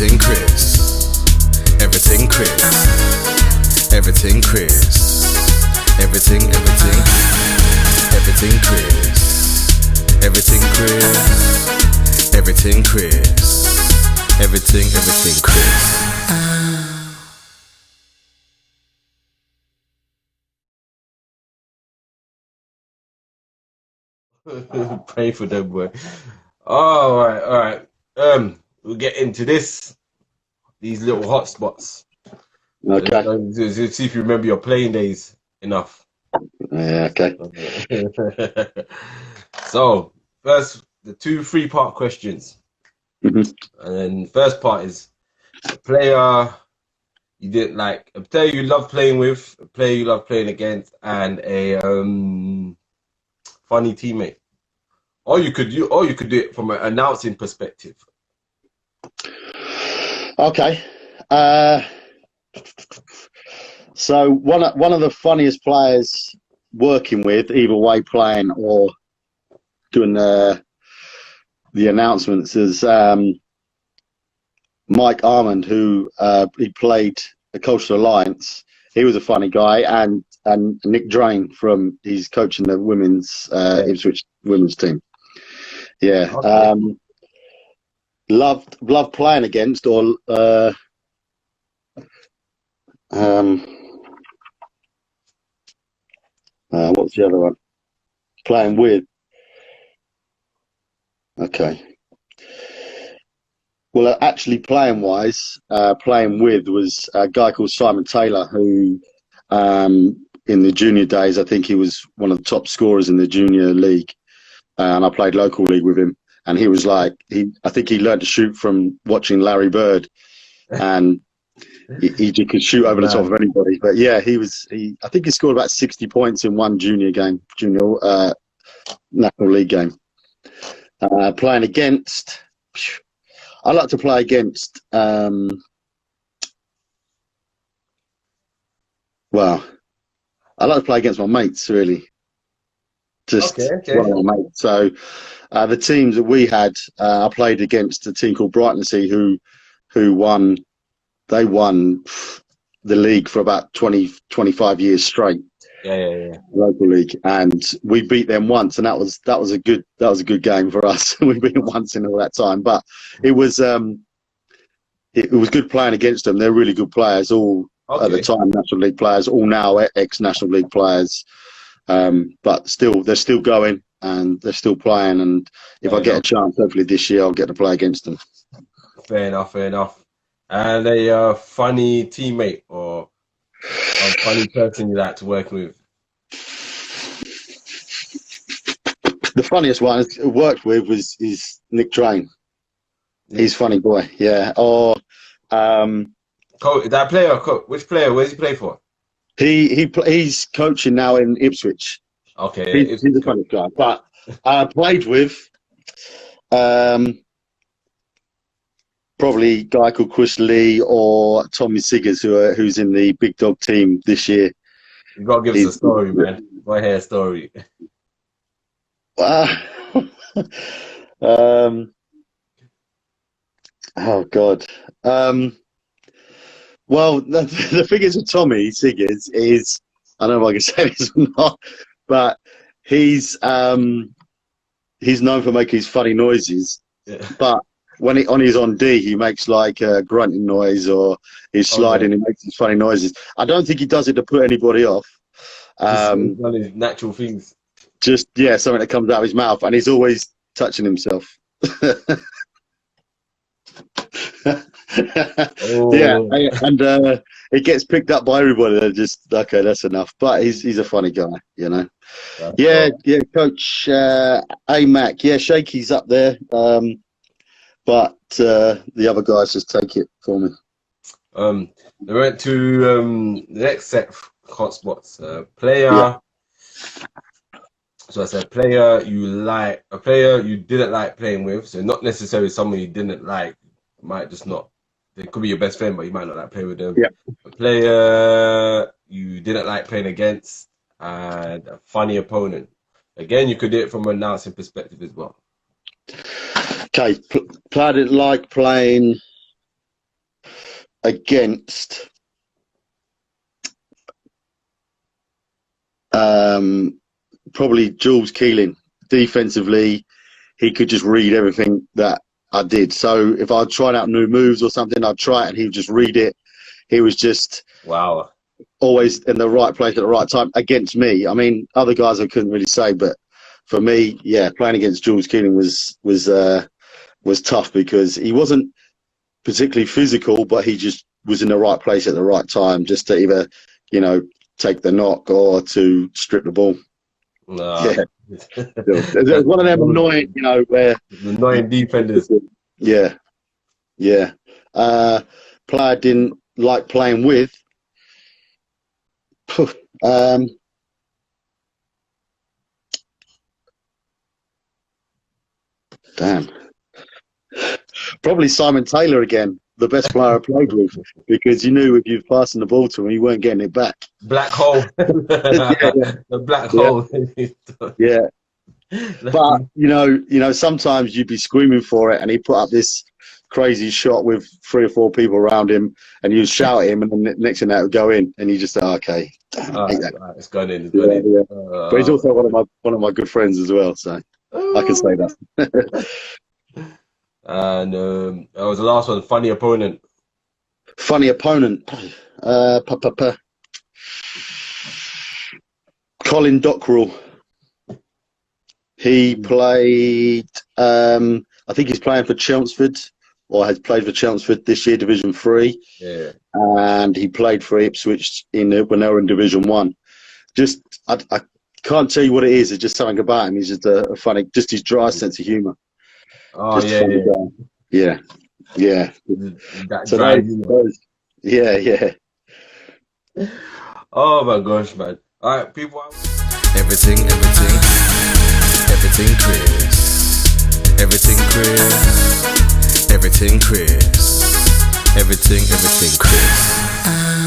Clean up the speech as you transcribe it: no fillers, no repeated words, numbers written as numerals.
Everything Chris. Everything Chris. Everything Chris. Everything Chris. Everything Chris. Everything Chris. Everything Chris. Pray for them, boy. All right. We'll get into these little hotspots. Okay. See if you remember your playing days enough. Yeah, okay. So, first, the 2 3-part questions. Mhm. And then first part is a player you didn't like, a player you love playing with, a player you love playing against, and a funny teammate. Or you could do it from an announcing perspective. Okay. So one of the funniest players working with, either way playing or doing the announcements, is Mike Armand, who he played the Cultural Alliance. He was a funny guy, and Nick Drain he's coaching the women's Ipswich women's team. Yeah. Okay. Loved playing against, or what's the other one? Playing with. Okay. Well, actually, playing with was a guy called Simon Taylor, who, in the junior days, I think he was one of the top scorers in the junior league, and I played local league with him. And he was like, I think he learned to shoot from watching Larry Bird, and he could shoot over the top of anybody. But yeah, I think he scored about 60 points in one junior National League game. Playing against, I like to play against, I like to play against my mates, really. Okay. One of my mates. So the teams that we had, I played against a team called Brightonsea, who won. They won the league for about 25 years straight. Yeah. Local league, and we beat them once, and that was a good game for us. We beat them once in all that time, but it was good playing against them. They're really good players, all at the time National League players, all now ex-National League players. But they're still going and they're still playing. And if I get a chance, hopefully this year, I'll get to play against them. Fair enough. And a funny teammate or a funny person you like to work with? The funniest one I worked with is Nick Drain. He's a funny boy, yeah. Or that player, which player? Where does he play for? He's coaching now in Ipswich. Okay, he's a funny guy. But I played with probably a guy called Chris Lee or Tommy Siggers, who's in the Big Dog team this year. You gotta give us a story, man. Go ahead, a story. Oh God. Well, the thing is with Tommy Siggers is, I don't know if I can say this or not, but he's known for making his funny noises. Yeah. But when he's on D, he makes like a grunting noise, or he's sliding and makes these funny noises. I don't think he does it to put anybody off. One of his natural things. Just something that comes out of his mouth, and he's always touching himself. Yeah, and it gets picked up by everybody. They're just okay, that's enough. But he's a funny guy, you know. Yeah, Coach Mac. Yeah, Shaky's up there, but the other guys just take it for me. They went to the next set of hotspots. Player. Yeah. So I said player a player you didn't like playing with. So not necessarily someone you didn't like. Might just not. They could be your best friend, but you might not like playing with them. Yeah. A player you didn't like playing against, and a funny opponent. Again, you could do it from an announcing perspective as well. Okay, player didn't like playing against probably Jules Keeling. Defensively, he could just read everything that I did. So if I tried out new moves or something, I'd try it and he would just read it. He was just Wow. always in the right place at the right time against me. I mean, other guys I couldn't really say, but for me, yeah, playing against Jules Keeling was tough because he wasn't particularly physical, but he just was in the right place at the right time, just to either, you know, take the knock or to strip the ball. Nah. Yeah, there's one of them annoying, you know, where Annoying defenders. yeah. Player I didn't like playing with. Damn. Probably Simon Taylor again, the best player I played with, because you knew if you were passing the ball to him, you weren't getting it back. Black hole. The black hole. Yeah. But you know, sometimes you'd be screaming for it, and he put up this crazy shot with 3 or 4 people around him, and you'd shout at him, and then the next thing that would go in, and you just say, "Okay, damn, I hate that." It's gone in. It's gone in. Yeah. But he's also one of my good friends as well, so I can say that. And that was the last one. Funny opponent. Funny opponent. Colin Dockrell. He played. I think he's playing for Chelmsford, or has played for Chelmsford this year, Division 3. Yeah. And he played for Ipswich when they were in Division 1. Just, I can't tell you what it is. It's just something about him. He's just a funny, just his dry sense of humour. Oh, just yeah. That So dry humor. yeah. Oh my gosh, man. All right, people. Everything Chris. Everything Chris. Everything Chris. Everything Chris.